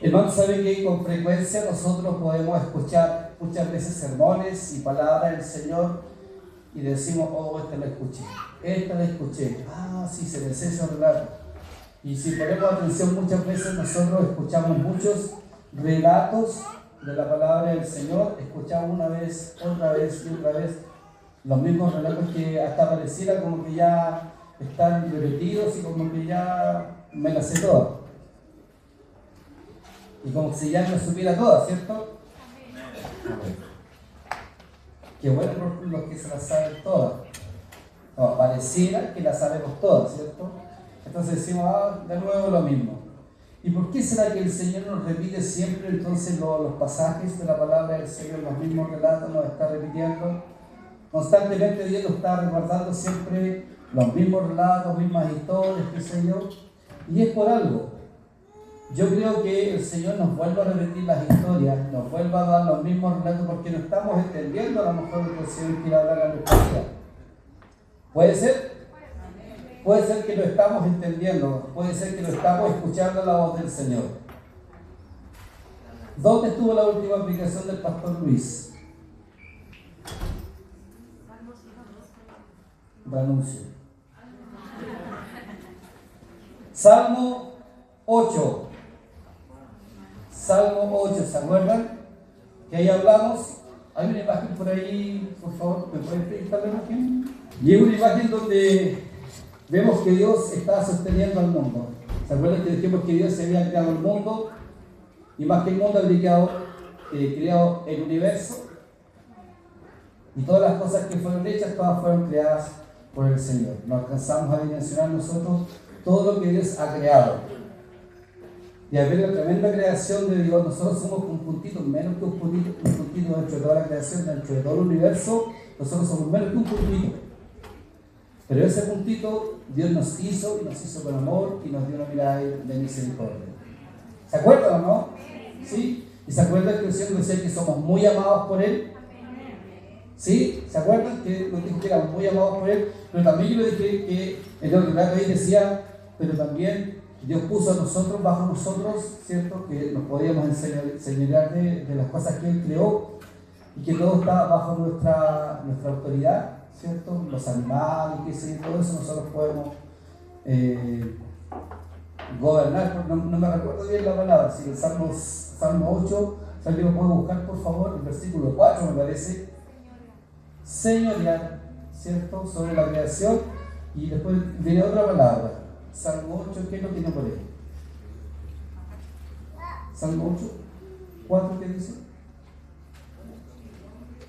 Hermano, sabe que con frecuencia nosotros podemos escuchar muchas veces sermones y palabras del Señor y decimos, oh, esta la escuché, ah, sí, se me cesa el relato. Y si ponemos atención, muchas veces nosotros escuchamos muchos relatos de la palabra del Señor, escuchamos una vez, otra vez y otra vez los mismos relatos que hasta pareciera como que ya están repetidos y como que ya me las sé todas. Y como si ya me supiera todas, ¿cierto? Amén. Qué bueno por los que se las saben todas. No, pareciera que las sabemos todas, ¿cierto? Entonces decimos, de nuevo lo mismo. ¿Y por qué será que el Señor nos repite siempre entonces los pasajes de la palabra del Señor, los mismos relatos, nos está repitiendo? Constantemente Dios nos está recordando siempre los mismos relatos, mismas historias, qué sé yo. Y es por algo. Yo creo que el Señor nos vuelve a repetir las historias, nos vuelve a dar los mismos relatos porque no estamos entendiendo a lo mejor lo que el Señor quiere hablar a nuestra vida. ¿Puede ser? Puede ser que lo estamos entendiendo, puede ser que lo estamos escuchando la voz del Señor. ¿Dónde estuvo la última aplicación del pastor Luis? Renuncio. Salmo 8. Salmo 8, ¿se acuerdan? Que ahí hablamos. Hay una imagen por ahí, por favor, ¿me pueden proyectar la imagen? Y es una imagen donde vemos que Dios está sosteniendo al mundo. ¿Se acuerdan que dijimos que Dios se había creado el mundo? Y más que el mundo había creado el universo. Y todas las cosas que fueron hechas, todas fueron creadas por el Señor. No alcanzamos a dimensionar nosotros todo lo que Dios ha creado. Y al ver la tremenda creación de Dios, nosotros somos un puntito, menos que un puntito dentro de toda la creación, dentro de todo el universo, nosotros somos menos que un puntito. Pero ese puntito Dios nos hizo y nos hizo con amor y nos dio una mirada de misericordia. ¿Se acuerdan o no? ¿Sí? ¿Y se acuerdan que el Señor decía que somos muy amados por Él? ¿Sí? ¿Se acuerdan que nos dijo que éramos muy amados por Él? Pero también yo le dije que el otro relato ahí decía, pero también Dios puso a nosotros, bajo nosotros, ¿cierto? Que nos podíamos enseñar de las cosas que Él creó y que todo está bajo nuestra autoridad, ¿cierto? Los animales, qué sé yo, todo eso nosotros podemos gobernar. No me recuerdo bien la palabra, si el Salmo 8, si alguien lo puede buscar por favor, el versículo 4 me parece, señorear, ¿cierto? Sobre la creación, y después viene otra palabra. Salmo 8, ¿qué es lo que tiene por ahí? Salmo 8, 4, ¿qué dice?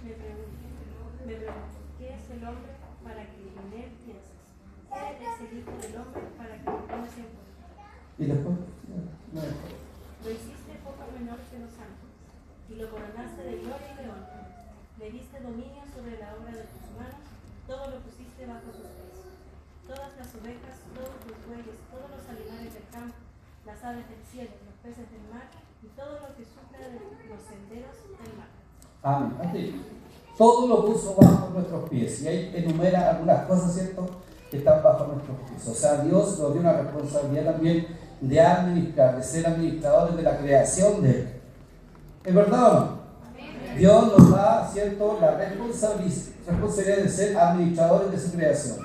Me pregunto, ¿qué es el hombre para que en él pienses? ¿Qué es el hijo del hombre para que lo tomes en cuenta? Y después, Lo hiciste poco menor que los ángeles, y lo coronaste de gloria y de honra. Le diste dominio sobre la obra de tus manos, todo lo pusiste bajo sus pies. Todas las ovejas, todos los bueyes, todos los animales del campo, las aves del cielo, los peces del mar, y todo lo que sufre de los senderos del mar. amén. Así, todo lo puso bajo nuestros pies. Y ahí enumera algunas cosas, ¿cierto?, que están bajo nuestros pies. O sea, Dios nos dio una responsabilidad también de administrar, de ser administradores de la creación de Él. ¿Es verdad o no? Amén. Dios nos da, ¿cierto?, la responsabilidad de ser administradores de su creación.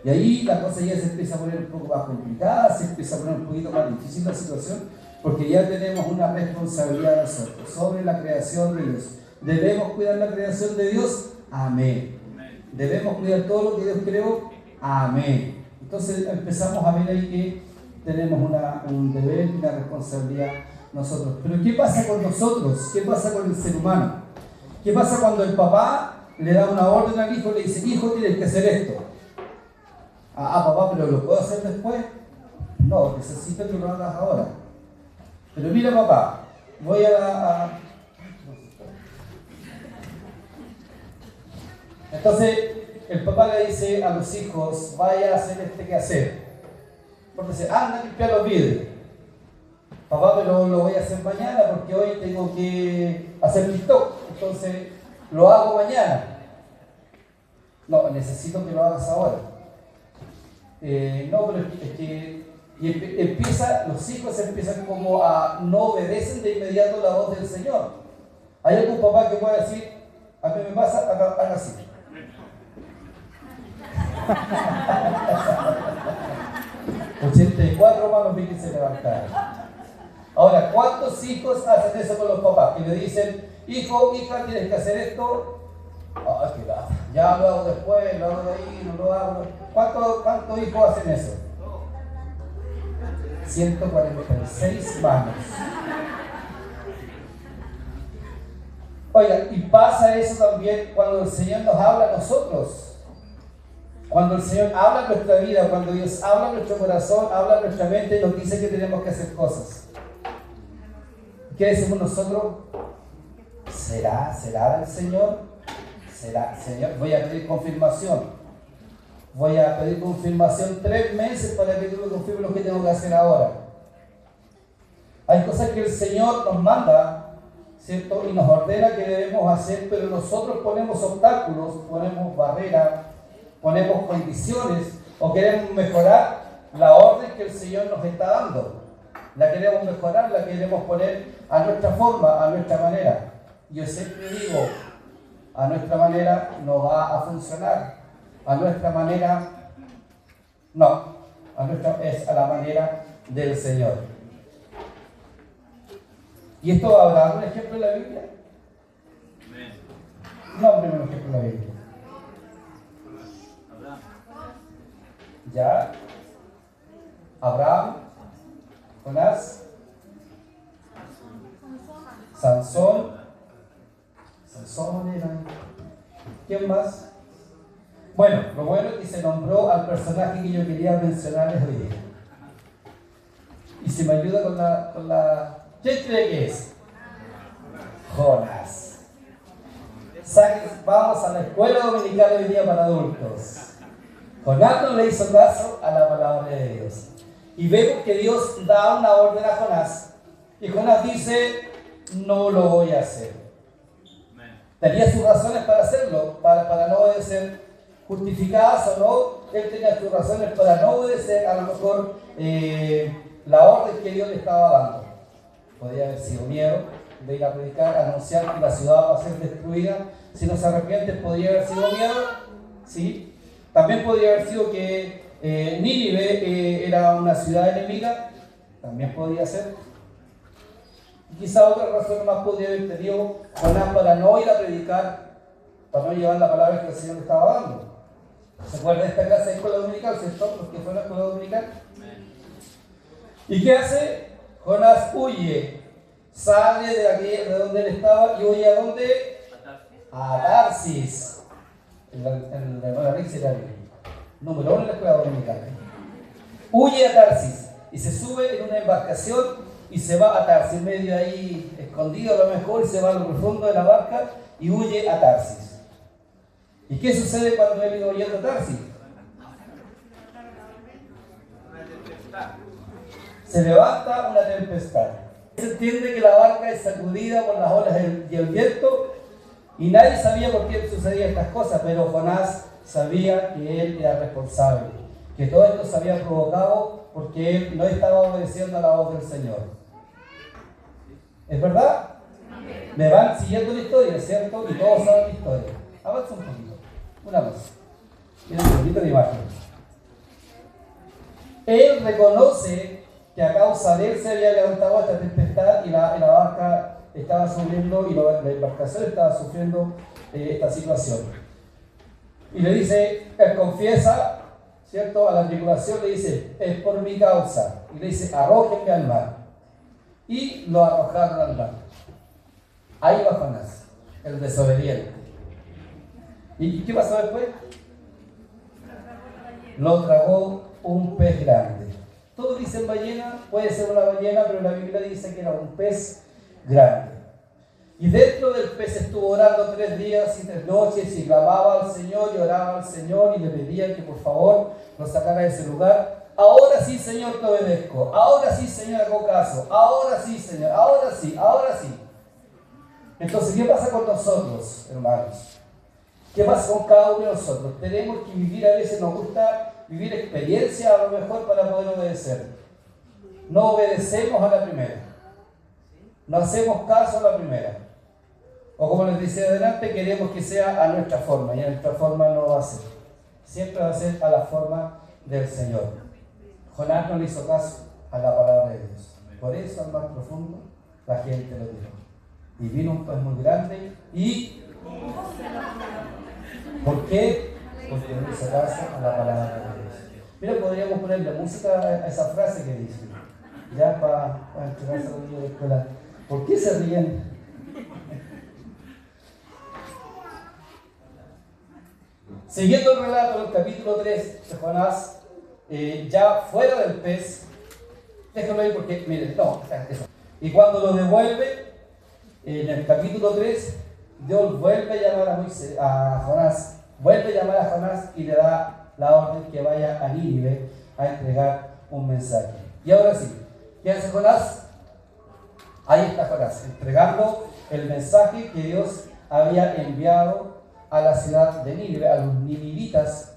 Y ahí la cosa ya se empieza a poner un poco más complicada, se empieza a poner un poquito más difícil la situación, porque ya tenemos una responsabilidad nosotros sobre la creación de Dios. ¿Debemos cuidar la creación de Dios? Amén. ¿Debemos cuidar todo lo que Dios creó? Amén. Entonces empezamos a ver ahí que tenemos un deber y una responsabilidad nosotros. Pero ¿qué pasa con nosotros? ¿Qué pasa con el ser humano? ¿Qué pasa cuando el papá le da una orden al hijo y le dice, hijo, tienes que hacer esto? Papá, pero ¿lo puedo hacer después? No, necesito que lo hagas ahora. Pero mira, papá, voy Entonces, el papá le dice a los hijos, vaya a hacer este quehacer. Porque dice, anda a limpiar los vidrios. Papá, pero lo voy a hacer mañana porque hoy tengo que hacer TikTok. Entonces, lo hago mañana. No, necesito que lo hagas ahora. No, pero es que Y los hijos empiezan como a no obedecen de inmediato la voz del Señor. Hay algún papá que pueda decir, a mí me pasa, haga así. ...84 manos vi que se levantaron. Ahora, ¿cuántos hijos hacen eso con los papás? Que le dicen, hijo, hija, tienes que hacer esto. Ay, qué lata. Ya lo hago después, lo hago de ahí, no lo hago. ¿Cuántos hijos hacen eso? 146 manos. Oiga, y pasa eso también cuando el Señor nos habla a nosotros. Cuando el Señor habla en nuestra vida, cuando Dios habla en nuestro corazón, habla en nuestra mente y nos dice que tenemos que hacer cosas. ¿Qué decimos nosotros? ¿Será del Señor? ¿Será, Señor? Voy a pedir confirmación. Voy a pedir confirmación 3 meses para que tú me confirmes lo que tengo que hacer ahora. Hay cosas que el Señor nos manda, ¿cierto? Y nos ordena que debemos hacer, pero nosotros ponemos obstáculos, ponemos barreras, ponemos condiciones o queremos mejorar la orden que el Señor nos está dando. La queremos mejorar, la queremos poner a nuestra forma, a nuestra manera. Yo siempre digo, a nuestra manera no va a funcionar. A nuestra manera, no. Es a la manera del Señor. ¿Y esto habrá algún ejemplo en la Biblia? Nómbreme un ejemplo en la Biblia. Ya. Abraham, Jonás, Sansón era. ¿Quién más? Bueno, lo bueno es que se nombró al personaje que yo quería mencionarles hoy día. Y si me ayuda con la... ¿Quién cree que es? Jonás. Vamos a la escuela dominical hoy día para adultos. Jonás no le hizo caso a la palabra de Dios. Y vemos que Dios da una orden a Jonás. Y Jonás dice, no lo voy a hacer. Tenía sus razones para hacerlo, para no obedecer, justificadas o no. Él tenía sus razones para no obedecer a lo mejor la orden que Dios le estaba dando. Podría haber sido miedo de ir a predicar, anunciar que la ciudad va a ser destruida. Si no se arrepiente, podría haber sido miedo. ¿Sí? También podría haber sido que Nínive era una ciudad enemiga. También podría ser. Y quizá otra razón más podría haber tenido Jonás para no ir a predicar, para no llevar la palabra que el Señor le estaba dando. ¿Se acuerdan de esta clase de escuela dominical, cierto? Los que fue la escuela dominical. ¿Y qué hace? Jonás huye, sale de donde él estaba y huye ¿a dónde? A Tarsis. El hermano Rick era el número 1 en la escuela dominical. Huye a Tarsis y se sube en una embarcación y se va a Tarsis, medio ahí escondido a lo mejor, y se va al profundo de la barca y huye a Tarsis. ¿Y qué sucede cuando él iba huyendo a Tarsis? Se levanta una tempestad. Se entiende que la barca es sacudida por las olas y el viento, y nadie sabía por qué sucedían estas cosas, pero Jonás sabía que él era responsable, que todo esto se había provocado porque él no estaba obedeciendo a la voz del Señor. ¿Es verdad? Me van siguiendo la historia, ¿cierto? Y todos saben la historia. Avanza un poquito. Una más. Miren un poquito de imagen. Él reconoce que a causa de él se había levantado esta tempestad y la barca estaba sufriendo y la embarcación estaba sufriendo esta situación. Y le dice, él confiesa, ¿cierto? A la tripulación le dice, es por mi causa. Y le dice, arrójenme al mar. Y lo arrojaron al mar. Ahí va Jonás, el desobediente. ¿Y qué pasó después? Lo tragó un pez grande. Todos dicen ballena, puede ser una ballena, pero la Biblia dice que era un pez grande. Y dentro del pez estuvo orando 3 días y 3 noches y clamaba al Señor y oraba al Señor y le pedía que por favor lo sacara de ese lugar. Ahora sí, Señor, te obedezco. Ahora sí, Señor, hago caso. Ahora sí, Señor. Ahora sí, ahora sí. Entonces, ¿qué pasa con nosotros, hermanos? ¿Qué pasa con cada uno de nosotros? Tenemos que vivir, a veces nos gusta vivir experiencia a lo mejor para poder obedecer. no obedecemos a la primera. No hacemos caso a la primera. O como les decía adelante, queremos que sea a nuestra forma, y a nuestra forma no va a ser. Siempre va a ser a la forma del Señor. Jonás no le hizo caso a la palabra de Dios. Por eso, al más profundo, la gente lo tiró. Y vino un pez muy grande y... ¿Por qué? Porque no hizo caso a la palabra de Dios. Mira, podríamos ponerle música a esa frase que dice. Ya para entregarse a los niños de escuela. ¿Por qué se ríen? Siguiendo el relato del capítulo 3 de Jonás, ya fuera del pez, déjenlo ahí porque, miren, no, eso. Y cuando lo devuelve, en el capítulo 3, Dios vuelve a llamar a Jonás, vuelve a llamar a Jonás y le da la orden que vaya a Nínive a entregar un mensaje. Y ahora sí, ¿qué hace Jonás? Ahí está Jonás, entregando el mensaje que Dios había enviado a la ciudad de Nínive, a los ninivitas,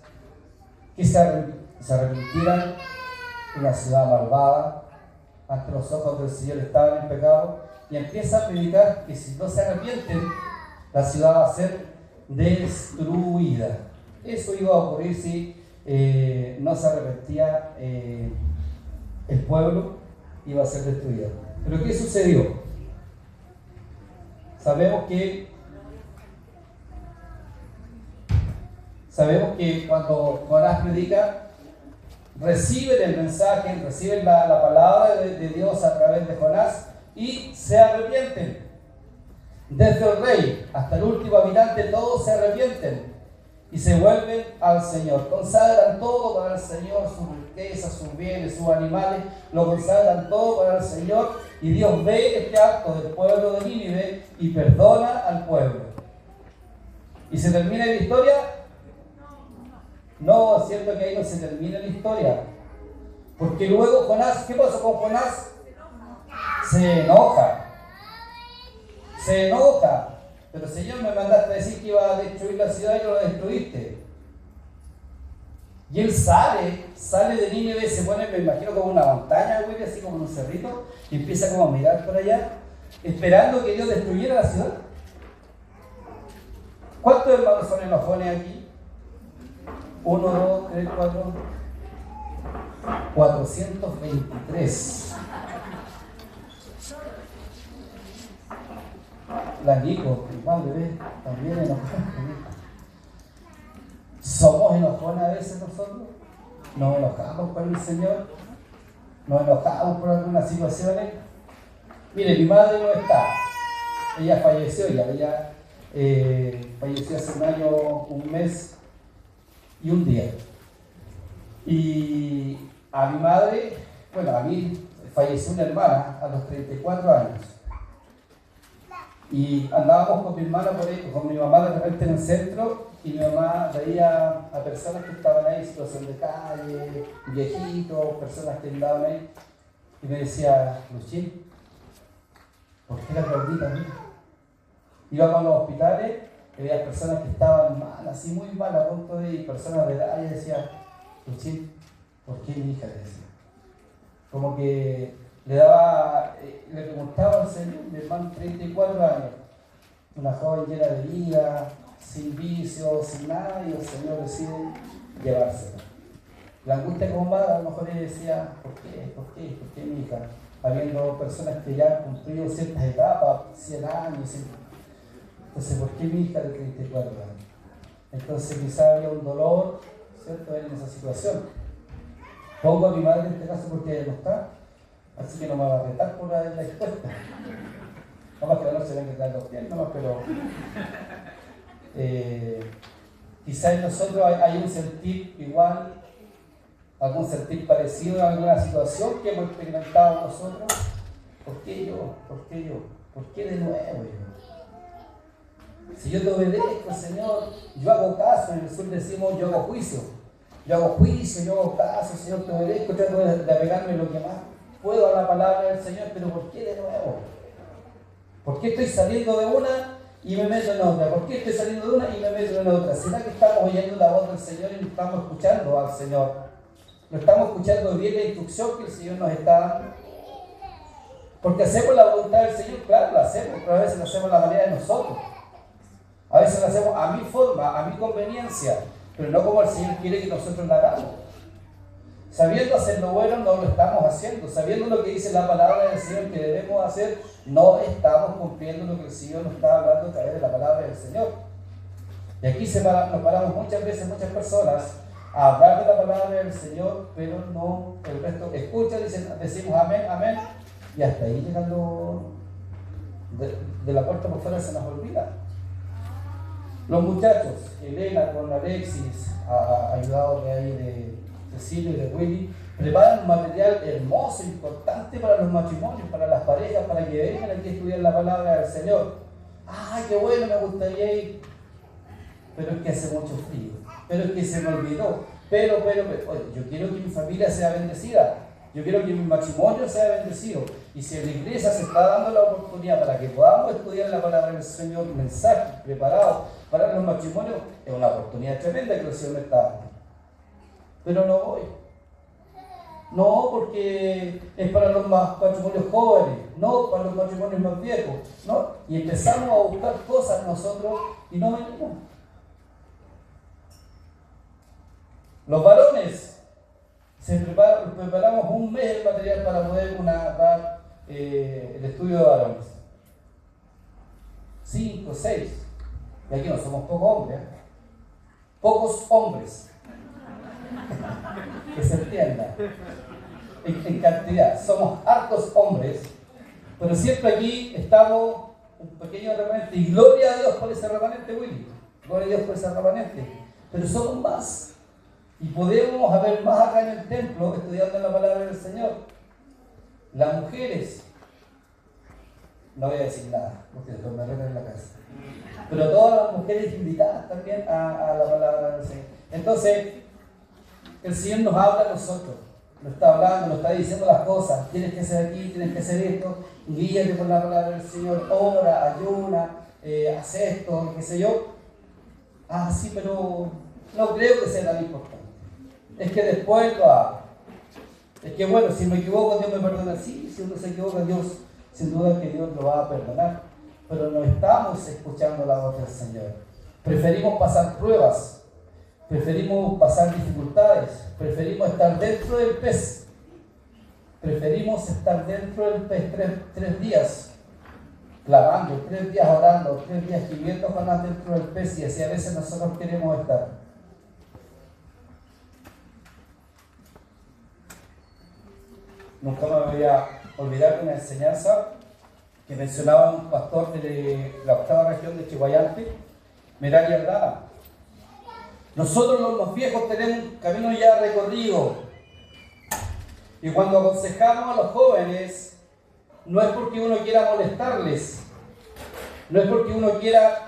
que se arrepintieran, una ciudad malvada, ante los ojos del Señor estaban en pecado, y empieza a predicar que si no se arrepienten, la ciudad va a ser destruida. Eso iba a ocurrir si no se arrepentía el pueblo, iba a ser destruido. Pero ¿qué sucedió? Sabemos que cuando Jonás predica, reciben el mensaje, reciben la palabra de Dios a través de Jonás y se arrepienten. Desde el rey hasta el último habitante, todos se arrepienten y se vuelven al Señor. Consagran todo para el Señor, sus riquezas, sus bienes, sus animales, lo consagran todo para el Señor, y Dios ve este acto del pueblo de Nínive y perdona al pueblo. ¿Y se termina la historia? No, es cierto que ahí no se termina la historia. Porque luego Jonás, ¿qué pasó con Jonás? Se enoja. Pero Señor, me mandaste a decir que iba a destruir la ciudad y no la destruiste. Y él sale de Nínive, se pone, me imagino, como una montaña, güey, así como en un cerrito, y empieza como a mirar por allá, esperando que Dios destruyera la ciudad. ¿Cuántos hermanos son enojones aquí? 1, 2, 3, 4, 423. La Nico, mi padre, ¿ves? También enojona. ¿Somos enojones a veces nosotros? ¿Nos enojamos con el Señor? ¿Nos enojamos por algunas situaciones? Mire, mi madre no está. Ella falleció ya. Ella falleció hace un año, un mes y un día. Y a mi madre, bueno, a mí falleció una hermana a los 34 años. Y andábamos con mi hermana por ahí, con mi mamá de repente en el centro, y mi mamá veía a personas que estaban ahí en situación de calle, viejitos, personas que andaban ahí, y me decía, Luchín, ¿por qué la Claudita, mira? Íbamos a los hospitales y veía personas que estaban mal, así muy mal, a punto de ir, personas de edad, y decía, Luchín, ¿por qué mi hija? Le decía. Como que le preguntaba al Señor, mi hermano, 34 años, una joven llena de vida, sin vicios, sin nada, y el Señor decide llevársela. La angustia con madre, a lo mejor ella decía, ¿por qué mi hija? Habiendo personas que ya han cumplido ciertas etapas, 100 años, entonces, ¿por qué mi hija de 34 años? Entonces quizá había un dolor, ¿cierto?, en esa situación. Pongo a mi madre en este caso porque ella no está, así que no me va a retar por la respuesta. Nada más que la noche ven que están los pies, nomás, pero quizá en nosotros hay un sentir igual, algún sentir parecido en alguna situación que hemos experimentado nosotros. ¿Por qué yo? ¿Por qué de nuevo yo? Si yo te obedezco, Señor, yo hago caso. En el sur decimos, yo hago juicio, yo hago caso, Señor, te obedezco, trato de apegarme lo que más puedo a la palabra del Señor, pero ¿por qué de nuevo? ¿Por qué estoy saliendo de una y me meto en otra? ¿Por qué estoy saliendo de una y me meto en otra? ¿Será que estamos oyendo la voz del Señor y no estamos escuchando al Señor? ¿No estamos escuchando bien la instrucción que el Señor nos está dando? Porque hacemos la voluntad del Señor, claro, la hacemos, pero a veces la hacemos a la manera de nosotros. A veces la hacemos a mi forma, a mi conveniencia, pero no como el Señor quiere que nosotros la hagamos. Sabiendo hacer lo bueno, no lo estamos haciendo. Sabiendo lo que dice la palabra del Señor que debemos hacer, no estamos cumpliendo lo que el Señor nos está hablando a través de la palabra del Señor. Y aquí nos paramos muchas veces, muchas personas, a hablar de la palabra del Señor, pero no el resto escucha, decimos amén, amén, y hasta ahí llegando de la puerta por fuera se nos olvida. Los muchachos, Elena con Alexis, ayudados de ahí de Cecilio y de Willy, preparan un material hermoso, importante para los matrimonios, para las parejas, para que vengan aquí a estudiar la palabra del Señor. ¡Ay, qué bueno, me gustaría ir! Pero es que hace mucho frío, pero es que se me olvidó, pero, oye, yo quiero que mi familia sea bendecida, yo quiero que mi matrimonio sea bendecido, y si en la iglesia se está dando la oportunidad para que podamos estudiar la palabra del Señor, mensaje preparado para los matrimonios, es una oportunidad tremenda que el Señor me está dando. Pero no voy. No, porque es para los matrimonios jóvenes, no para los matrimonios más viejos, ¿no? Y empezamos a buscar cosas nosotros y no venimos. Los varones preparamos un mes el material para poder dar el estudio de varones. 5, 6. Y aquí no somos pocos hombres, ¿eh? Pocos hombres. Que se entienda. En cantidad. Somos hartos hombres. Pero siempre aquí estamos un pequeño remanente. Y gloria a Dios por ese remanente, Willy. Gloria a Dios por ese remanente. Pero somos más. Y podemos haber más acá en el templo estudiando la palabra del Señor. Las mujeres, no voy a decir nada, porque después me retan en la casa. Pero todas las mujeres invitadas también a la palabra del Señor. Entonces, el Señor nos habla a nosotros. Nos está hablando, nos está diciendo las cosas. Tienes que hacer aquí, tienes que hacer esto. Guíate por la palabra del Señor. Ora, ayuna, haz esto, qué sé yo. Ah, sí, pero no creo que sea tan importante. Es que después lo hago. Es que bueno, si me equivoco, Dios me perdona. Sí, si uno se equivoca, Dios, sin duda que Dios lo va a perdonar. Pero no estamos escuchando la voz del Señor. Preferimos pasar pruebas. Preferimos pasar dificultades. Preferimos estar dentro del pez. Preferimos estar dentro del pez 3 días clavando, 3 días orando, 3 días escribiendo Jonás dentro del pez, y así a veces nosotros queremos estar. Nunca me voy a olvidar de una enseñanza que mencionaba un pastor de la octava región de Chihuayante, Merari Aldana. Nosotros los más viejos tenemos un camino ya recorrido, y cuando aconsejamos a los jóvenes, no es porque uno quiera molestarles, no es porque uno quiera,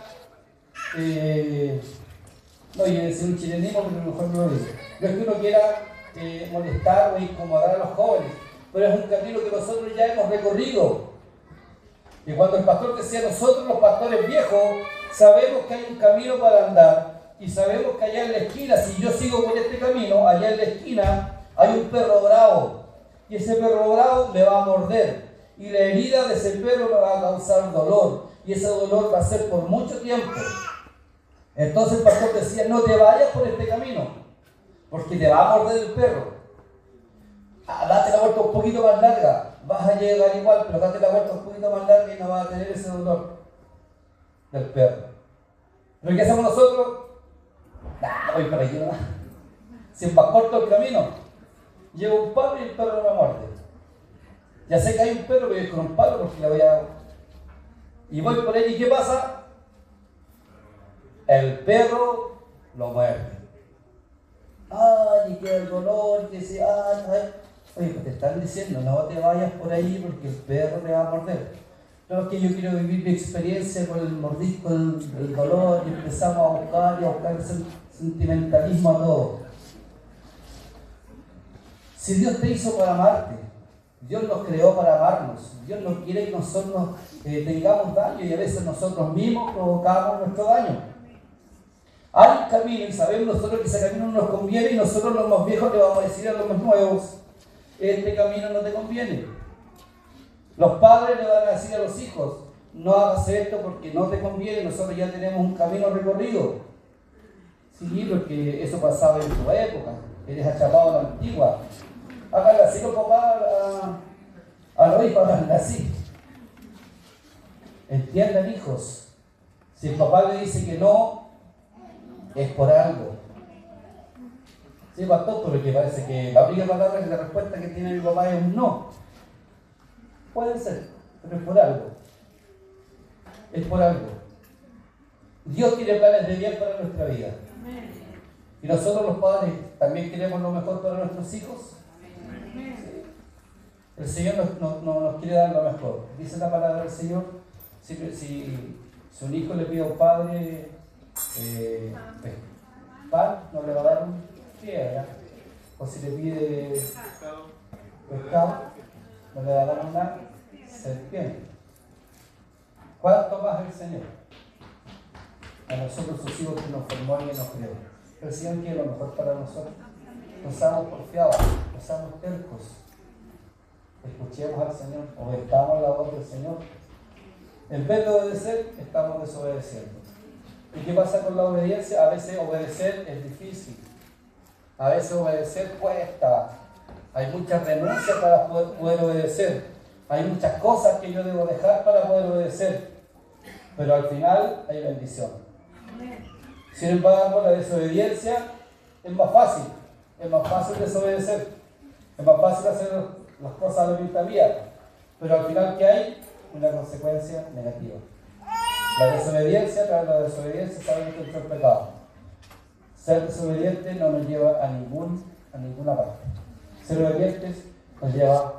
no, y es un chilenismo, pero mejor no lo digo, no es que uno quiera molestar o incomodar a los jóvenes, pero es un camino que nosotros ya hemos recorrido. Y cuando el pastor decía, nosotros los pastores viejos sabemos que hay un camino para andar, y sabemos que allá en la esquina, si yo sigo por este camino, allá en la esquina hay un perro bravo, y ese perro bravo me va a morder, y la herida de ese perro me va a causar dolor, y ese dolor va a ser por mucho tiempo. Entonces el pastor decía, no te vayas por este camino, porque te va a morder el perro. Date la vuelta un poquito más larga, vas a llegar igual, pero date la vuelta un poquito más larga y no vas a tener ese dolor del perro. ¿Pero qué hacemos nosotros? Voy para aquí nomás. Si es más corto el camino, llevo un palo y el perro no me muerde. Ya sé que hay un perro, voy a ir con un palo porque le voy a... Y voy por ahí, ¿y qué pasa? El perro lo muerde. Ay, y queda el dolor, que se... Ay. Oye, pues te están diciendo, no te vayas por ahí porque el perro te va a morder. No, es que yo quiero vivir mi experiencia con el mordisco, el dolor, y empezamos a buscar el sentimentalismo a todo. Si Dios te hizo para amarte, Dios nos creó para amarnos, Dios no quiere que nosotros tengamos daño, y a veces nosotros mismos provocamos nuestro daño. Hay un camino y sabemos nosotros que ese camino no nos conviene, y nosotros los más viejos le vamos a decir a los más nuevos, este camino no te conviene. Los padres le van a decir a los hijos, no hagas esto porque no te conviene, nosotros ya tenemos un camino recorrido. Sí, porque eso pasaba en tu época, eres achapado a la antigua. Háganle así los papás a los hijos, háganle así. Entiendan, hijos, si el papá le dice que no, es por algo. Sí, pastor, pero que parece que la única palabra de respuesta que tiene mi papá es un no. Puede ser, pero es por algo. Es por algo. Dios tiene planes de bien para nuestra vida. Y nosotros los padres también queremos lo mejor para nuestros hijos. Sí. El Señor nos quiere dar lo mejor. Dice la palabra del Señor, si un hijo le pide a un padre pan, no le va a dar un piedra. O si le pide pescado, no le va a dar una serpiente. ¿Cuánto más el Señor? A nosotros sus hijos que nos formó y nos creó. El Señor quiere lo mejor para nosotros. No seamos porfiados, no seamos tercos. Escuchemos al Señor, obedezcamos la voz del Señor. En vez de obedecer, estamos desobedeciendo. ¿Y qué pasa con la obediencia? A veces obedecer es difícil. A veces obedecer cuesta. Hay muchas renuncias para poder obedecer. Hay muchas cosas que yo debo dejar para poder obedecer. Pero al final hay bendición. Sin embargo, la desobediencia es más fácil. Es más fácil desobedecer. Es más fácil hacer las cosas a la vista vía. Pero al final, ¿qué hay? Una consecuencia negativa. La desobediencia, tras la desobediencia, saben que es el pecado. Ser desobediente no nos lleva a ninguna parte. Ser obedientes nos lleva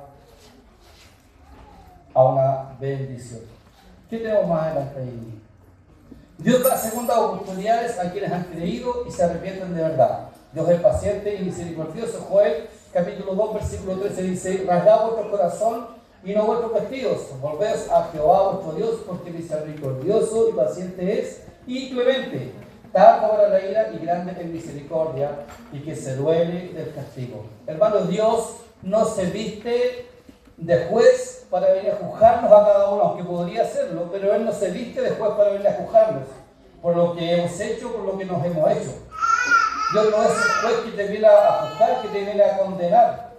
a una bendición. ¿Qué tenemos más adelante ahí? Dios da segundas oportunidades a quienes han creído y se arrepienten de verdad. Dios es paciente y misericordioso. Joel capítulo 2 versículo 13 dice: rasgad vuestro corazón y no vuestros vestidos, volveos a Jehová vuestro Dios, porque misericordioso y paciente es y clemente, tardo para la ira y grande en misericordia, y que se duele del castigo. Hermanos, Dios no se viste de juez para venir a juzgarnos a cada uno, aunque podría hacerlo, pero Él no se viste de juez para venir a juzgarnos por lo que hemos hecho, por lo que nos hemos hecho. Dios no es un juez que te viene a juzgar, que te viene a condenar.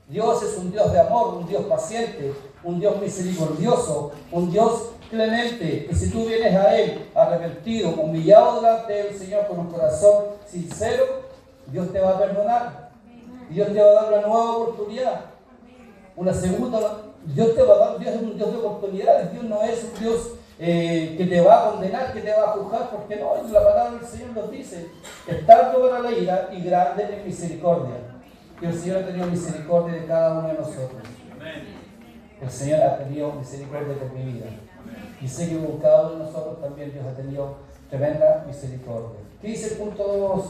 Dios es un Dios de amor, un Dios paciente, un Dios misericordioso, un Dios clemente. Y si tú vienes a Él arrepentido, humillado delante del Señor con un corazón sincero, Dios te va a perdonar. Dios te va a dar una nueva oportunidad. Una segunda, Dios te va a dar. Dios es un Dios de oportunidades. Dios no es un Dios que te va a condenar, que te va a juzgar, porque no, la palabra del Señor nos dice: es tardo para la ira y grande en misericordia. Que el Señor ha tenido misericordia de cada uno de nosotros. El Señor ha tenido misericordia de mi vida. Y sé que con cada uno de nosotros también Dios ha tenido tremenda misericordia. ¿Qué dice el punto 2?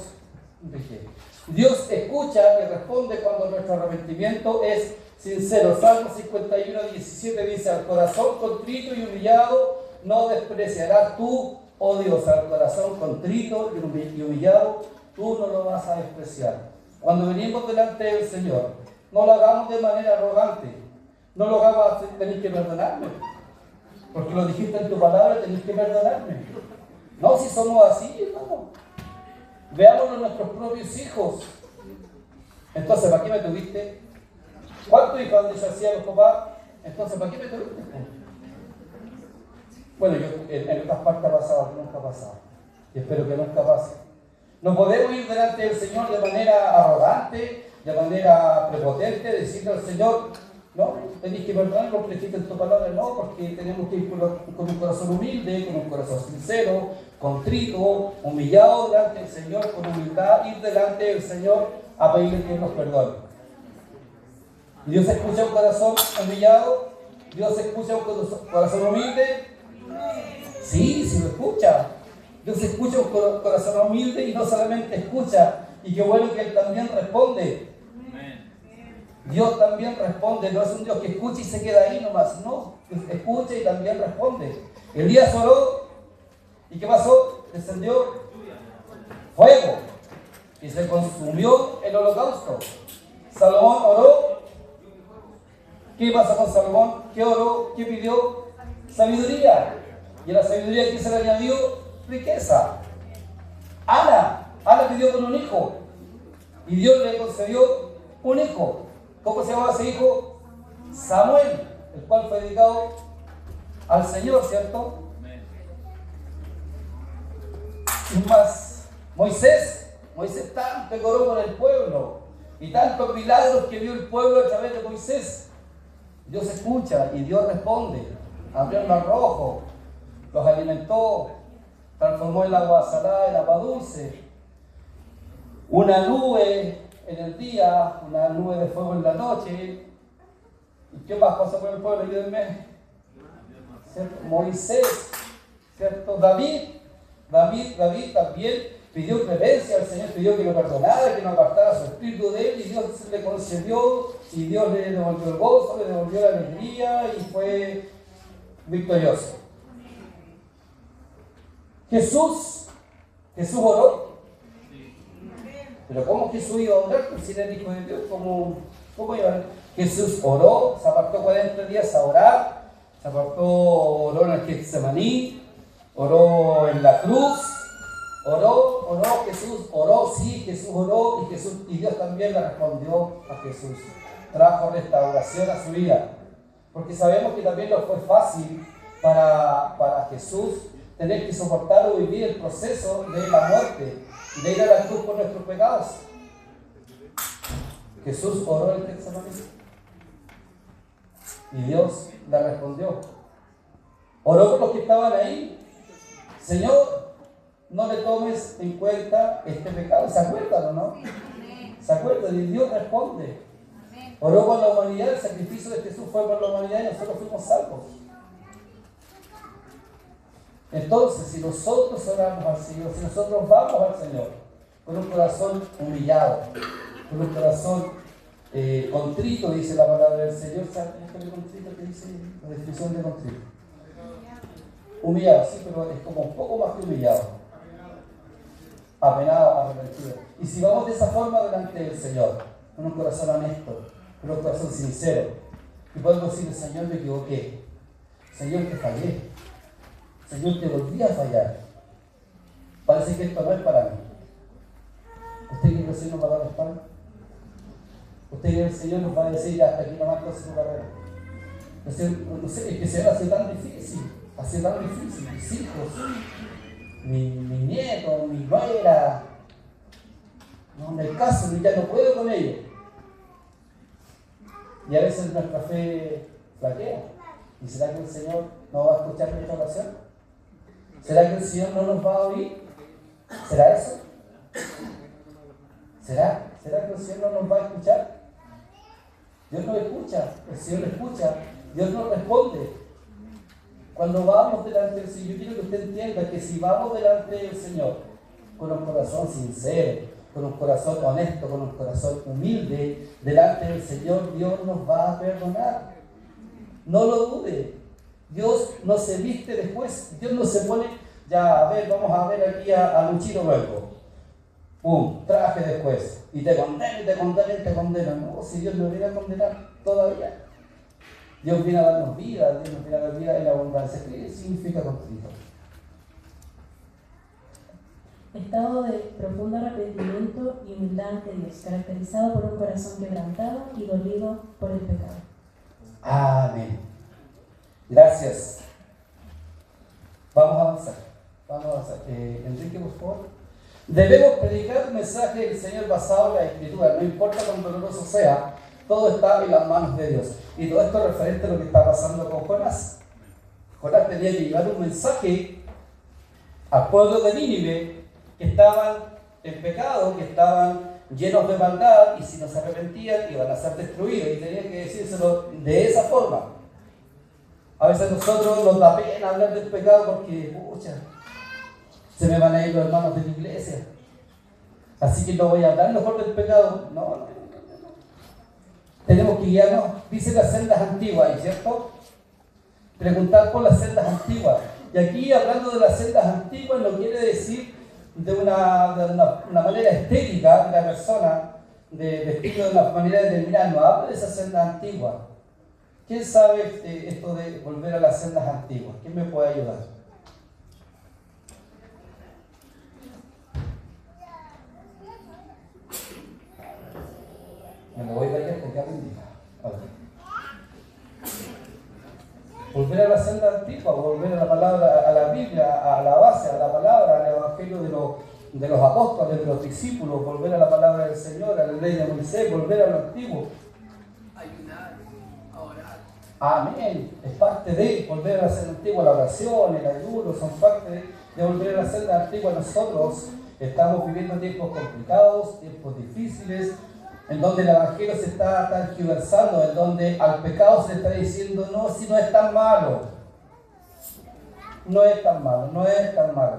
Dios escucha y responde cuando nuestro arrepentimiento es sincero. Salmo 51, 17 dice: al corazón contrito y humillado no despreciarás tú, oh Dios. Al corazón contrito y humillado tú no lo vas a despreciar. Cuando venimos delante del Señor, no lo hagamos de manera arrogante. No lo hagamos así: tenéis que perdonarme, porque lo dijiste en tu palabra, tenéis que perdonarme. No, si somos así, hermano. Veámoslo en nuestros propios hijos. Entonces, ¿para qué me tuviste? ¿Cuántos hijos han dicho así a los papás? Entonces, ¿para qué me tuviste? Bueno, en otras partes ha pasado, que nunca ha pasado. Y espero que nunca pase. No podemos ir delante del Señor de manera arrogante, de manera prepotente, decirle al Señor: no, tenéis que perdonar porque dijiste en tu palabra. No, porque tenemos que ir con un corazón humilde, con un corazón sincero, contrito, humillado delante del Señor, con humildad, ir delante del Señor a pedirle que nos perdone. Dios escucha un corazón humillado, Dios escucha un corazón humilde. Sí, sí lo escucha. Dios escucha un corazón humilde y no solamente escucha, y qué bueno que Él también responde. Dios también responde, no es un Dios que escucha y se queda ahí nomás, no. Dios escucha y también responde. Elías oró, ¿y qué pasó? Descendió fuego y se consumió el holocausto. Salomón oró ¿Qué pasa con Salomón? ¿Qué oró? ¿Qué pidió? Sabiduría. Y a la sabiduría, ¿qué se le añadió? Riqueza. Ana pidió con un hijo. Y Dios le concedió un hijo. ¿Cómo se llamaba ese hijo? Samuel, el cual fue dedicado al Señor, ¿cierto? Y más, Moisés tanto que oró con el pueblo y tantos milagros que vio el pueblo a través de Moisés. Dios escucha y Dios responde. Abrió el mar rojo, los alimentó, transformó el agua salada en agua dulce. Una nube en el día, una nube de fuego en la noche. ¿Y qué más pasó con el pueblo? Ayúdenme. ¿Cierto? Moisés, ¿cierto? David también pidió clemencia al Señor, pidió que lo perdonara, que no apartara su espíritu de él, y Dios le concedió, y Dios le devolvió el gozo, le devolvió la alegría, y fue victorioso. Jesús oró. Pero ¿cómo Jesús iba a orar? Pues si era el Hijo de Dios, ¿cómo iba a orar? Jesús oró, se apartó 40 días a orar, oró en el Getsemaní, oró en la cruz, Jesús oró, y Dios también le respondió a Jesús. Trajo restauración a su vida. Porque sabemos que también no fue fácil para Jesús tener que soportar o vivir el proceso de la muerte y de ir a la cruz por nuestros pecados. Jesús oró en el Getsemaní y Dios le respondió. Oró por los que estaban ahí. Señor, no le tomes en cuenta este pecado. ¿Se acuerdan o no? ¿Se acuerdan? Y Dios responde. Oró por la humanidad, el sacrificio de Jesús fue por la humanidad y nosotros fuimos salvos. Entonces, si nosotros oramos al Señor, si nosotros vamos al Señor con un corazón humillado, con un corazón contrito, dice la palabra del Señor, ¿sabes qué es contrito? ¿Qué dice la definición de contrito? Humillado, sí, pero es como un poco más que humillado. Apenado, arrepentido. Y si vamos de esa forma delante del Señor, con un corazón honesto, con un corazón sincero, y podemos decirle: Señor, me equivoqué. Señor, te fallé. Señor, te volví a fallar. Parece que esto no es para mí. ¿Usted cree que el Señor nos va a dar la espalda? ¿Usted cree que el Señor nos va a decir: hasta aquí nomás con su carrera? No sé, es que se hace tan difícil. Mis hijos, mi nieto, mi nuera. No hay caso, ya no puedo con ellos. Y a veces nuestra fe flaquea. ¿Y será que el Señor no va a escuchar nuestra oración? ¿Será que el Señor no nos va a oír? ¿Será eso? ¿Será que el Señor no nos va a escuchar? Dios nos escucha, el Señor escucha, Dios nos responde. Cuando vamos delante del Señor, yo quiero que usted entienda que si vamos delante del Señor con un corazón sincero, con un corazón honesto, con un corazón humilde, delante del Señor, Dios nos va a perdonar. No lo dude. Dios no se viste después. Dios no se pone, ya, a ver, vamos a ver aquí a Luchito luego. Pum, traje después. Y te condena. No, si Dios no viene a condenar todavía. Dios viene a darnos vida, Dios nos viene a dar vida en abundancia. ¿Qué significa contrito? Estado de profundo arrepentimiento y humildad ante Dios, caracterizado por un corazón quebrantado y dolido por el pecado. Amén. Gracias. Vamos a avanzar. Enrique, por favor. Debemos predicar un mensaje del Señor basado en la Escritura. No importa cuán doloroso sea, todo está en las manos de Dios. Y todo esto es referente a lo que está pasando con Jonás. Jonás tenía que llevar un mensaje al pueblo de Nínive, que estaban en pecado, que estaban llenos de maldad, y si no se arrepentían iban a ser destruidos, y tenían que decírselo de esa forma. A veces nosotros nos da pena hablar del pecado porque, pucha, se me van a ir los hermanos de la iglesia, así que no voy a hablar mejor del pecado. No. Tenemos que guiarnos, dice las sendas antiguas, ¿cierto? Preguntar por las sendas antiguas. Y aquí, hablando de las sendas antiguas, no quiere decir de una manera estética de la persona, de vestirlo de una manera determinada. No habla de esas sendas antiguas. ¿Quién sabe esto de volver a las sendas antiguas? ¿Quién me puede ayudar? Me lo voy a ir hasta que aprendí. Volver a la senda antigua, volver a la palabra, a la Biblia, a la base, a la palabra, al evangelio de los apóstoles, de los discípulos, volver a la palabra del Señor, a la ley de Moisés, volver a lo antiguo. Ayunar, a orar. Amén. Es parte de volver a la senda antigua, la oración, el ayuno, son parte de volver a la senda antigua. Nosotros estamos viviendo tiempos complicados, tiempos difíciles, en donde el evangelio se está tergiversando, en donde al pecado se le está diciendo, no, si no es tan malo. No es tan malo, no es tan malo.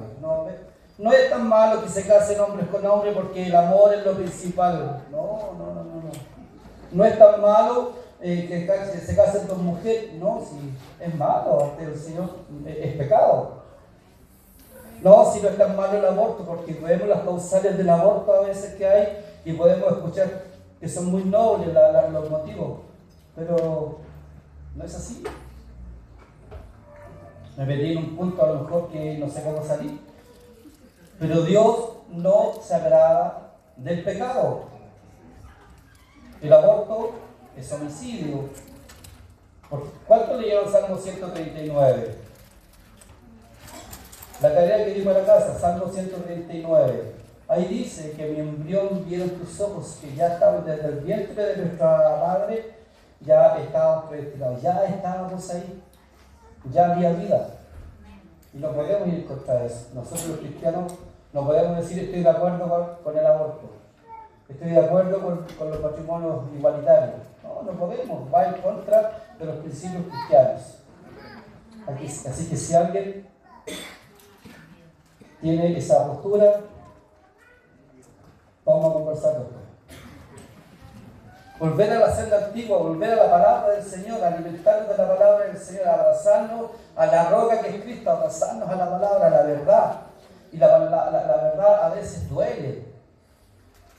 No es tan malo que se casen hombres con hombres porque el amor es lo principal. No. No es tan malo que se casen con mujeres. No, si es malo, ante el Señor es pecado. No, si no es tan malo el aborto, porque vemos las causales del aborto a veces que hay y podemos escuchar que son muy nobles los motivos, pero no es así. Me metí en un punto a lo mejor que no sé cómo salir, pero Dios no se agrada del pecado. El aborto es homicidio. ¿Cuánto leyeron Salmo 139? La tarea que di para casa, Salmo 139. Ahí dice que mi embrión vieron tus ojos, que ya estábamos desde el vientre de nuestra madre, ya estábamos predestinados, ya estábamos ahí, ya había vida. Y no podemos ir contra eso. Nosotros los cristianos no podemos decir estoy de acuerdo con el aborto, estoy de acuerdo con los matrimonios igualitarios. No podemos, va en contra de los principios cristianos. Así que si alguien tiene esa postura, vamos a conversar con esto. Volver a la senda antigua, volver a la palabra del Señor, alimentarnos de la palabra del Señor, abrazarnos a la roca que es Cristo, abrazarnos a la palabra, a la verdad. Y la verdad a veces duele,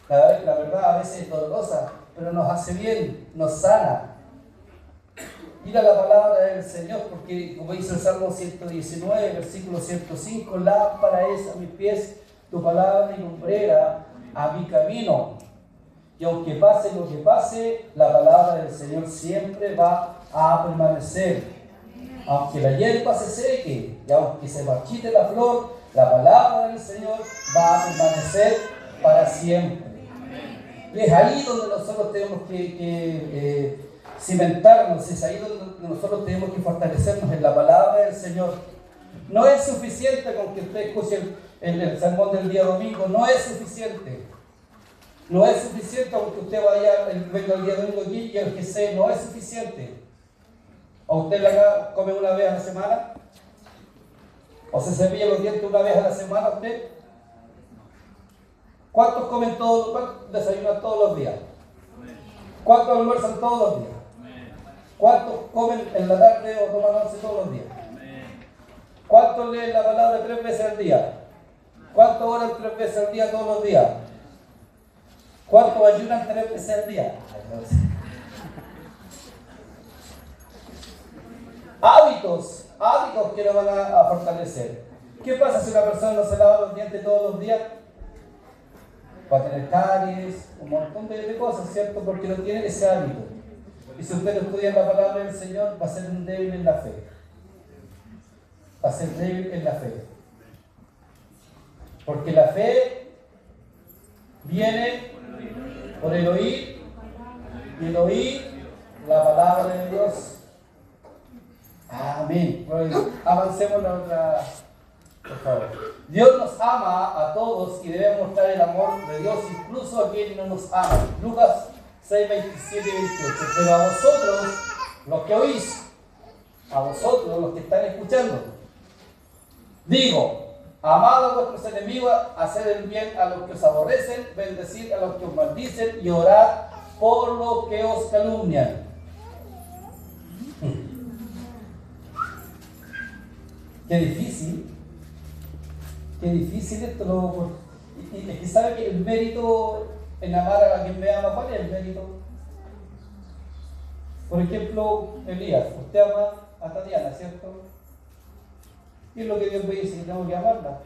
la verdad a veces es dolorosa, pero nos hace bien, nos sana. Ir a la palabra del Señor, porque como dice el Salmo 119, versículo 105, lámpara es a mis pies tu palabra y lumbrera a mi camino. Y aunque pase lo que pase, la palabra del Señor siempre va a permanecer. Aunque la hierba se seque y aunque se marchite la flor, la palabra del Señor va a permanecer para siempre. Y es ahí donde nosotros tenemos que cimentarnos, es ahí donde nosotros tenemos que fortalecernos en la palabra del Señor. No es suficiente con que usted escuche el sermón del día domingo, no es suficiente. No es suficiente porque usted venga el día domingo aquí y el que sé, no es suficiente. ¿O usted acá come una vez a la semana? ¿O se cepilla los dientes una vez a la semana usted? ¿Cuántos comen cuántos desayunan todos los días? ¿Cuántos almuerzan todos los días? ¿Cuántos comen en la tarde o toman once todos los días? ¿Cuántos leen la palabra 3 veces al día? ¿Cuántos oran 3 veces al día todos los días? ¿Cuántos ayunan 3 veces al día? Hábitos que nos van a fortalecer. ¿Qué pasa si una persona no se lava los dientes todos los días? Va a tener caries, un montón de cosas, ¿cierto? Porque no tiene ese hábito. Y si usted estudia la palabra del Señor, va a ser un débil en la fe. Va a ser débil en la fe. Porque la fe viene por el oír, y el oír la palabra de Dios. Amén. Avancemos la otra, por favor. Dios nos ama a todos y debe mostrar el amor de Dios incluso a quienes no nos aman. Lucas 6, 27 y 28. Pero a vosotros, los que oís, a vosotros, los que están escuchando, digo, amad a vuestros enemigos, haced el bien a los que os aborrecen, bendecid a los que os maldicen y orad por los que os calumnian. Qué difícil esto. Y sabe que el mérito en amar a quien me ama, ¿cuál es el mérito? Por ejemplo, Elías, usted ama a Tatiana, ¿cierto? ¿Qué es lo que Dios me dice? Que tengo que amarla.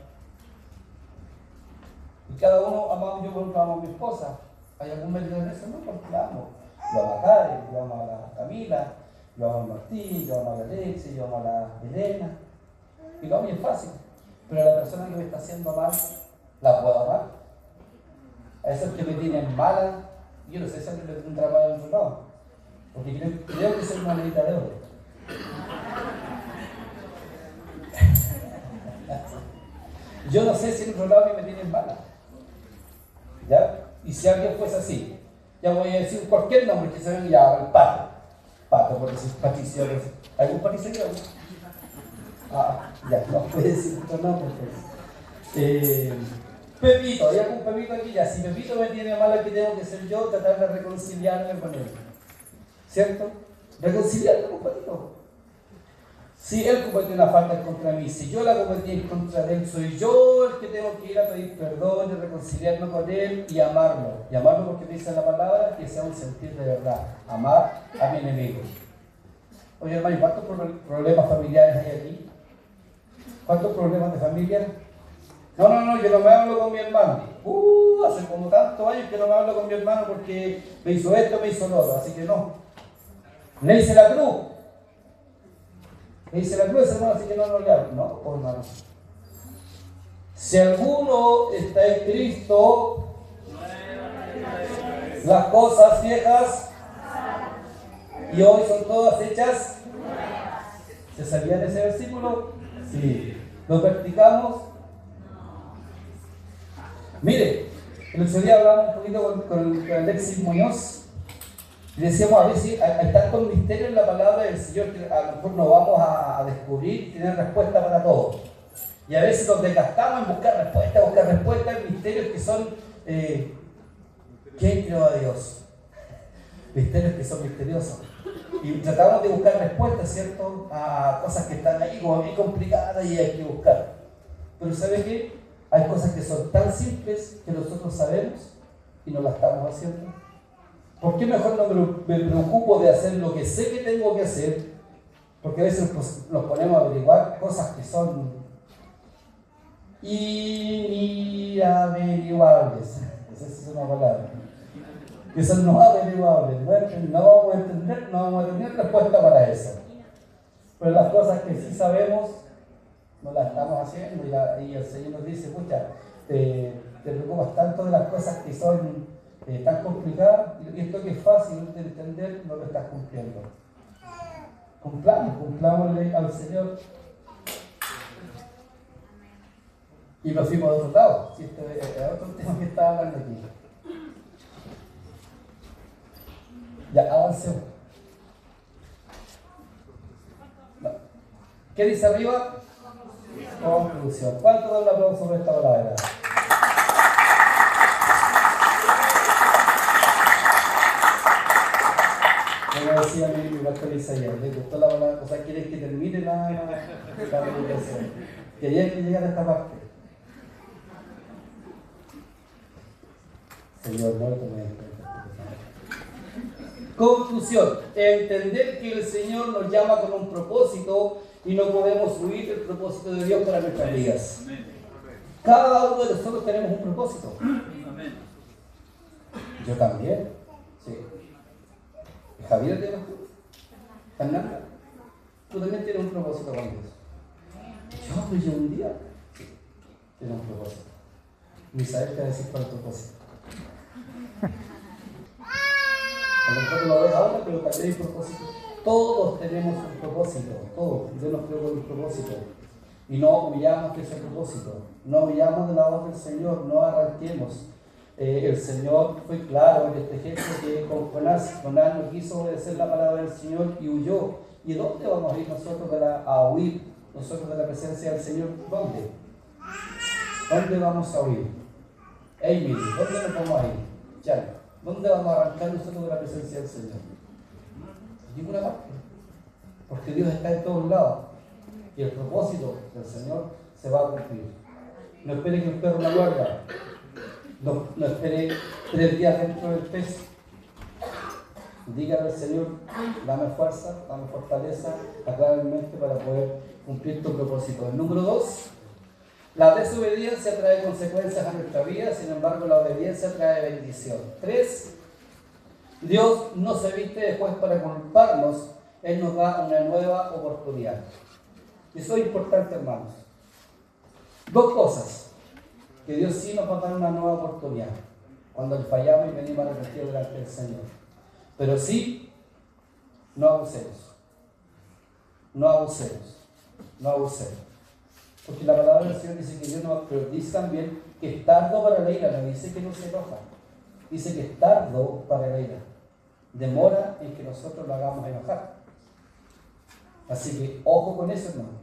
Y cada uno amamos, yo por ejemplo amo a mi esposa. ¿Hay algún mérito en eso? No, porque la amo. Yo amo a Karen, yo amo a la Camila, yo amo a Martín, yo amo a la Alexia, yo amo a la Elena. Y lo amo y es fácil. Pero a la persona que me está haciendo mal, ¿la puedo amar? A esos que me tienen mala, yo no sé si alguien le tendrá mal en otro lado. Porque creo que soy una monedita de oro. Yo no sé si en otro lado me tienen mala. ¿Ya? Y si alguien fuese así, ya voy a decir cualquier nombre que se venga, ya, el Pato. Pato, por decir Patricio. ¿Algún Patricio? Ya, no puede decir otro nombre. Pepito, ¿hay algún Pepito aquí? Ya, si Pepito me tiene mala, ¿qué tengo que ser yo? Tratar de reconciliarme con él. ¿Cierto? Reconciliarme con Pepito. Si él cometió una falta contra mí, si yo la cometí en contra de él, soy yo el que tengo que ir a pedir perdón y reconciliarme con él y amarlo. Y amarlo porque dice la palabra que sea un sentir de verdad. Amar a mi enemigo. Oye, hermano, ¿cuántos problemas familiares hay aquí? ¿Cuántos problemas de familia? No, yo no me hablo con mi hermano. Hace como tantos años que no me hablo con mi hermano porque me hizo esto, me hizo lo otro, así que no. Le hice la cruz. Le dice la cruz, hermano, así que no le hablo. No, pues hermano. Si alguno está en Cristo, las cosas viejas y hoy son todas hechas. ¿Se sabía de ese versículo? Sí. ¿Lo practicamos? Mire, el otro día hablamos un poquito con Alexis Muñoz. Y decíamos, a veces hay tantos misterios en la palabra del Señor que a lo mejor no vamos a descubrir y tener respuesta para todo. Y a veces nos desgastamos en buscar respuestas en misterios que son, ¿quién creó a Dios? Misterios que son misteriosos. Y tratamos de buscar respuestas, ¿cierto? A cosas que están ahí como muy complicadas y hay que buscar. Pero ¿sabe qué? Hay cosas que son tan simples que nosotros sabemos y no las estamos haciendo. ¿Por qué mejor no me preocupo de hacer lo que sé que tengo que hacer? Porque a veces nos ponemos a averiguar cosas que son inaveriguables. Esa es una palabra. Que son no averiguables. No vamos a entender, no vamos a tener respuesta para eso. Pero las cosas que sí sabemos, no las estamos haciendo. Y el Señor nos dice, escucha, te preocupas tanto de las cosas que son tan complicadas, y esto que es fácil de entender, no lo estás cumpliendo. Cumplámosle al Señor. Y nos fuimos a otro lado. Si este es otro tema que estaba hablando aquí. Ya, avancemos. No. ¿Qué dice arriba? Conclusión. ¿Cuánto da un aplauso por esta palabra? Como decía mi pastor Isaías, le gustó la palabra, o sea, quiere que termine la predicación. Quería que llegara a esta parte. Señor, no te me Conclusión, entender que el Señor nos llama con un propósito y no podemos huir del propósito de Dios para nuestras vidas. Cada uno de nosotros tenemos un propósito. Yo también. Sí. Javier, ¿te llamas tú? Fernanda, tú también tienes un propósito con Dios. Yo un día tienes un propósito. Misael te va a decir cuál es tu propósito. A lo mejor no lo ves ahora, pero también hay propósito. Todos tenemos un propósito, todos. Dios nos creó con un propósito. Y no huyamos de ese propósito. No huyamos de la voz del Señor, no arranquemos. El Señor fue claro en este ejemplo que con Jonás no quiso obedecer la palabra del Señor y huyó. ¿Y dónde vamos a ir nosotros a huir nosotros de la presencia del Señor? ¿Dónde? ¿Dónde vamos a huir? Emily, ¿dónde nos vamos a ir? Chale, ¿dónde vamos a arrancar nosotros de la presencia del Señor? En ninguna parte. Porque Dios está en todos lados. Y el propósito del Señor se va a cumplir. No espere que el perro la guarda. No espere 3 días dentro del pez. Dígale al Señor, dame fuerza, dame fortaleza, aclara mi mente para poder cumplir tu propósito. El número 2, la desobediencia trae consecuencias a nuestra vida, sin embargo la obediencia trae bendición. 3, Dios no se viste después para culparnos, Él nos da una nueva oportunidad. Y eso es importante, hermanos. 2 cosas, que Dios sí nos va a dar una nueva oportunidad, cuando le fallamos y venimos arrepentidos delante del Señor. Pero sí, no abusemos. No abusemos. No abusemos. Porque la palabra del Señor dice que Dios no, pero dice también que es tardo para la ira, no dice que no se enoja. Dice que es tardo para la ira. Demora en que nosotros lo hagamos enojar. Así que ojo con eso, hermano.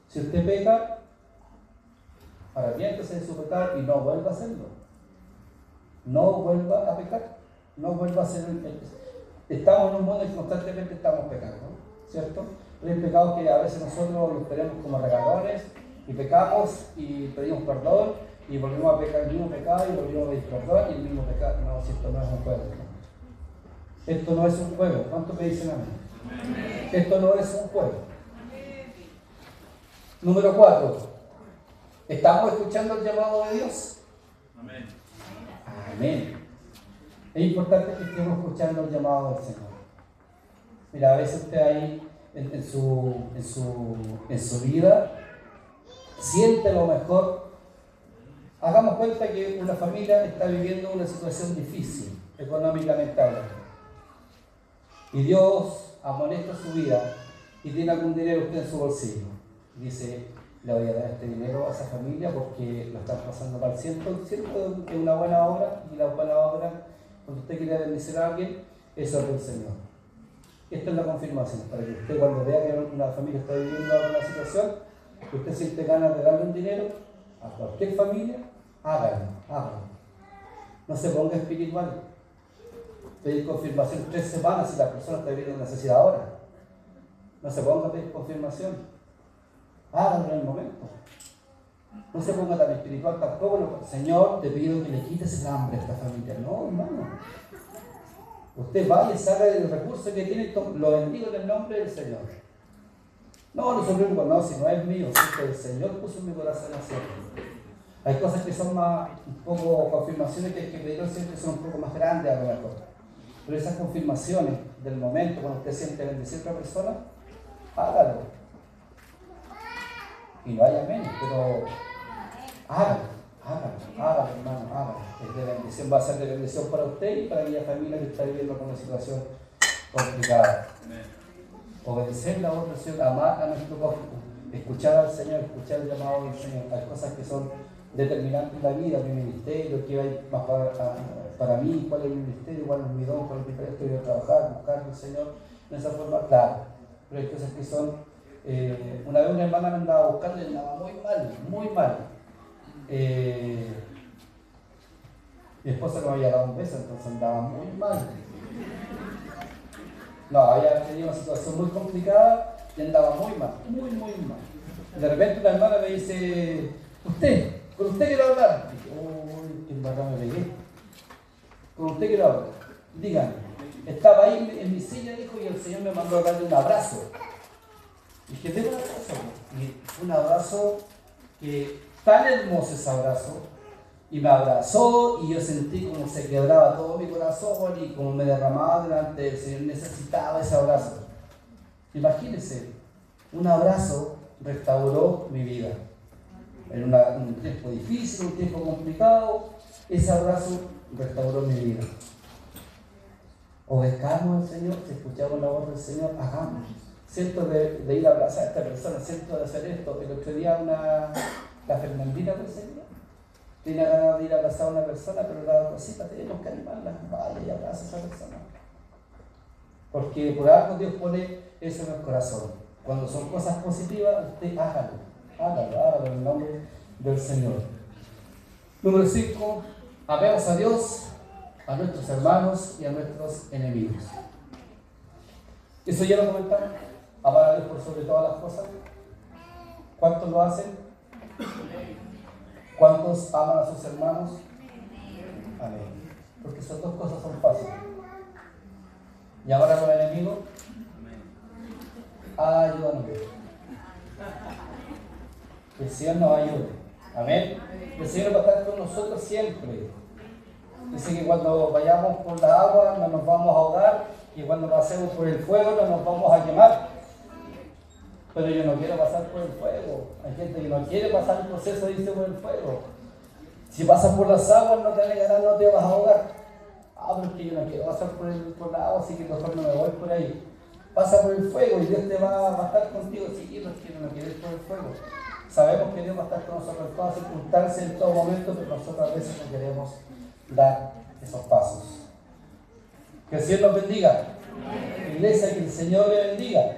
Si usted peca, arrepiéntese de su pecado y no vuelva a hacerlo. No vuelva a pecar. No vuelva a hacer estamos en un mundo en que constantemente estamos pecando, ¿cierto? Pero hay pecados que a veces nosotros los tenemos como regadores y pecamos y pedimos perdón y volvemos a pecar el mismo pecado y volvemos a pedir perdón y el mismo pecado. No, si esto no es un juego. ¿No? Esto no es un juego. ¿Cuántos me dicen amén? Esto no es un juego. Número 4. ¿Estamos escuchando el llamado de Dios? Amén. Amén. Es importante que estemos escuchando el llamado del Señor. Mira, a veces usted ahí en su vida siente lo mejor. Hagamos cuenta que una familia está viviendo una situación difícil, económicamente hablando. Y Dios amonesta su vida y tiene algún dinero usted en su bolsillo. Dice, le voy a dar este dinero a esa familia porque lo están pasando mal. Siento que es una buena obra, y la buena obra, cuando usted quiere bendecir a alguien, eso es del Señor. Esta es la confirmación, para que usted cuando vea que una familia está viviendo alguna situación, que usted siente ganas de darle un dinero a cualquier familia, hágalo. No se ponga espiritual. Pedir confirmación 3 semanas si la persona está viviendo necesidad ahora. No se ponga a pedir confirmación. Hágalo en el momento. No se ponga tan espiritual tampoco. No. Señor, te pido que le quites el hambre a esta familia. No, hermano. Usted vaya y salga del recurso que tiene, lo bendigo en el nombre del Señor. No se preocupe, no, si no es mío, si que el Señor puso en mi corazón hacerlo. Hay cosas que son más, un poco confirmaciones que hay que pedir siempre son un poco más grandes a lo mejor. Pero esas confirmaciones del momento, cuando usted siente bendecir a otra persona, hágalo. Y no haya menos, pero hágalo, hermano, hágalo. Es de bendición, va a ser de bendición para usted y para aquella familia que está viviendo con una situación complicada. Obedecer la voz del Señor, amar a nuestro prójimo, escuchar al Señor, escuchar el llamado del Señor. Hay cosas que son determinantes en la vida, mi ministerio, qué hay más para mí, cuál es mi ministerio, cuál es mi don, cuál es mi proyecto, voy a trabajar, buscar al Señor de esa forma, claro. Pero hay cosas que son, una vez una hermana me andaba buscando y andaba muy mal. Mi esposa no había dado un beso, entonces andaba muy mal. No, había tenido una situación muy complicada y andaba muy mal. Y de repente una hermana me dice, con usted quiero hablar. Y dije, uy, qué embarrada me pegué. Con usted quiero hablar. Dígame. Estaba ahí en mi silla, dijo, y el Señor me mandó a darle un abrazo. Y dije, déme un abrazo. Y un abrazo que tan hermoso ese abrazo. Y me abrazó y yo sentí como se quebraba todo mi corazón y como me derramaba delante del Señor. Necesitaba ese abrazo. Imagínense, un abrazo restauró mi vida. En un tiempo difícil, un tiempo complicado, ese abrazo restauró mi vida. Obedezcamos al Señor, si escuchamos la voz del Señor, hagamos. Siento de ir a abrazar a esta persona, siento de hacer esto. El otro día la Fernandina del Señor tiene ganas de ir a abrazar a una persona, pero la cosita tenemos que animarla. Vaya y abraza a esa persona. Porque por algo Dios pone eso en el corazón. Cuando son cosas positivas, usted hágalo en el nombre del Señor. Número 5, amemos a Dios, a nuestros hermanos y a nuestros enemigos. Eso ya lo comentamos. Amar a Dios por sobre todas las cosas. ¿Cuántos lo hacen? ¿Cuántos aman a sus hermanos? Amén. Porque esas dos cosas son fáciles. Y ahora con el enemigo, ayúdanos. Que el Señor nos ayude. Amén. El Señor va a estar con nosotros siempre. Dice que cuando vayamos por la agua no nos vamos a ahogar, y cuando pasemos por el fuego no nos vamos a quemar. Pero yo no quiero pasar por el fuego. Hay gente que no quiere pasar el proceso, dice, por el fuego. Si pasas por las aguas no te alegarás, no te vas a ahogar. Pero es que yo no quiero pasar por la agua, así que mejor no me voy por ahí. Pasa por el fuego y Dios te va a estar contigo. Sí, no quiero ir por el fuego. Sabemos que Dios va a estar con nosotros en todas circunstancias, en todo momento, pero nosotros a veces no queremos dar esos pasos. Que el Señor nos bendiga. Iglesia, que el Señor le bendiga.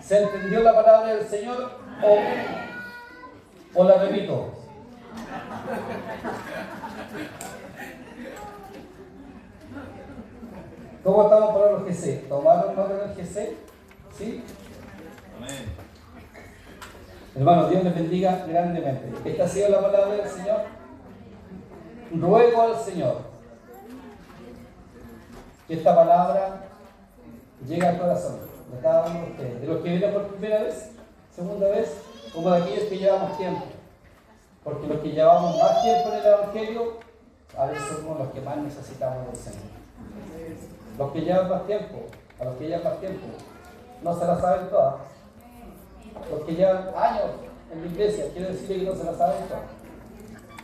¿Se entendió la palabra del Señor o la repito? ¿Cómo estamos para los GC? ¿Tomaron nota del GC? ¿Sí? Amén. Hermanos, Dios les bendiga grandemente. Esta ha sido la palabra del Señor. Ruego al Señor que esta palabra llegue al corazón de cada uno de ustedes, de los que vienen por primera vez, segunda vez, como de aquellos que llevamos tiempo. Porque los que llevamos más tiempo en el Evangelio, a veces somos los que más necesitamos del Señor. Los que llevan más tiempo, a los que llevan más tiempo, no se la saben todas. Los que llevan años en la iglesia, quiero decirle que no se la saben todas.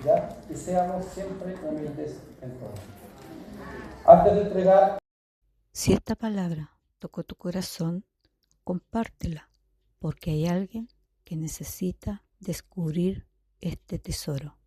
¿Ya? Y seamos siempre humildes en todo. Antes de entregar... Si esta palabra tocó tu corazón, compártela, porque hay alguien que necesita descubrir este tesoro.